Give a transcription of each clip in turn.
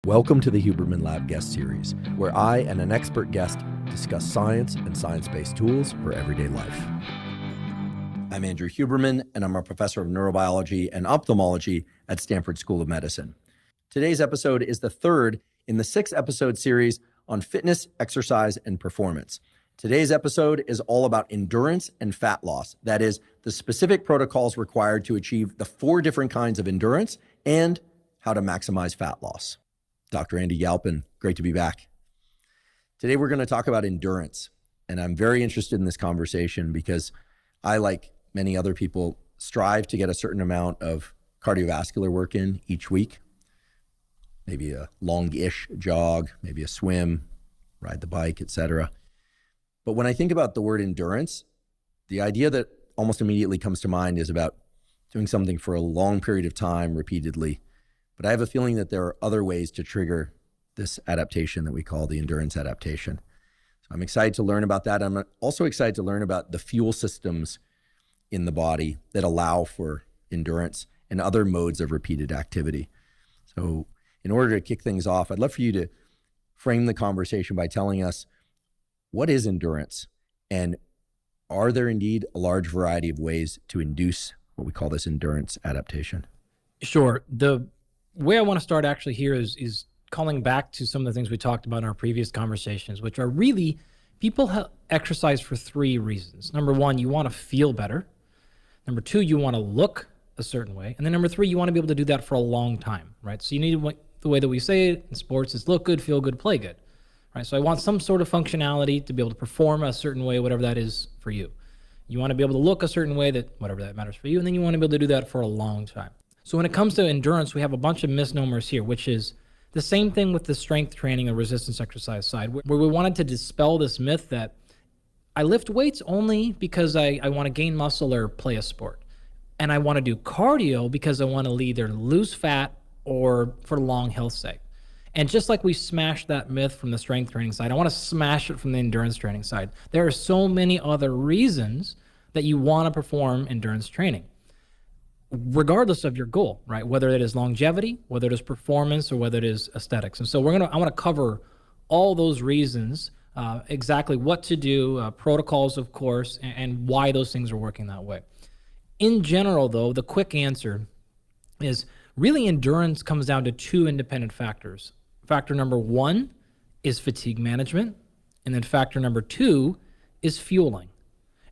Welcome to the Huberman Lab guest series, where I and an expert guest discuss science and science-based tools for everyday life. I'm Andrew Huberman, and I'm a professor of neurobiology and ophthalmology at Stanford School of Medicine. Today's episode is the third in the 6-episode series on fitness, exercise, and performance. Today's episode is all about endurance and fat loss. That is, the specific protocols required to achieve the 4 different kinds of endurance and how to maximize fat loss. Dr. Andy Galpin, great to be back. Today we're going to talk about endurance, and I'm very interested in this conversation because I, like many other people, strive to get a certain amount of cardiovascular work in each week. Maybe a long-ish jog, maybe a swim, ride the bike, etc. But when I think about the word endurance, the idea that almost immediately comes to mind is about doing something for a long period of time repeatedly. But I have a feeling that there are other ways to trigger this adaptation that we call the endurance adaptation. So I'm excited to learn about that. I'm also excited to learn about the fuel systems in the body that allow for endurance and other modes of repeated activity. So in order to kick things off, I'd love for you to frame the conversation by telling us, what is endurance? And are there indeed a large variety of ways to induce what we call this endurance adaptation? Sure. The way I want to start actually here is calling back to some of the things we talked about in our previous conversations, which are really, people exercise for 3 reasons. Number 1, you want to feel better. Number 2, you want to look a certain way. And then number 3, you want to be able to do that for a long time, right? So you need, the way that we say it in sports is look good, feel good, play good, right? So I want some sort of functionality to be able to perform a certain way, whatever that is for you. You want to be able to look a certain way, that whatever that matters for you, and then you want to be able to do that for a long time. So when it comes to endurance, we have a bunch of misnomers here, which is the same thing with the strength training or resistance exercise side, where we wanted to dispel this myth that I lift weights only because I want to gain muscle or play a sport. And I want to do cardio because I want to either lose fat or for long health's sake. And just like we smashed that myth from the strength training side, I want to smash it from the endurance training side. There are so many other reasons that you want to perform endurance training, regardless of your goal, right? Whether it is longevity, whether it is performance, or whether it is aesthetics. And so I want to cover all those reasons, exactly what to do, protocols, of course, and why those things are working that way. In general, though, the quick answer is really endurance comes down to 2 independent factors. Factor number 1 is fatigue management, and then factor number 2 is fueling.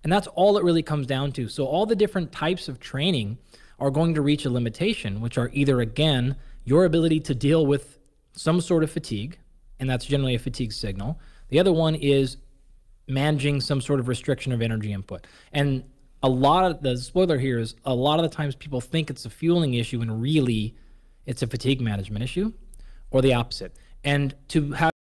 And that's all it really comes down to. So all the different types of training are going to reach a limitation, which are either, again, your ability to deal with some sort of fatigue, and that's generally a fatigue signal. The other one is managing some sort of restriction of energy input. And a lot of the spoiler here is a lot of the times people think it's a fueling issue, and really it's a fatigue management issue, or the opposite. And to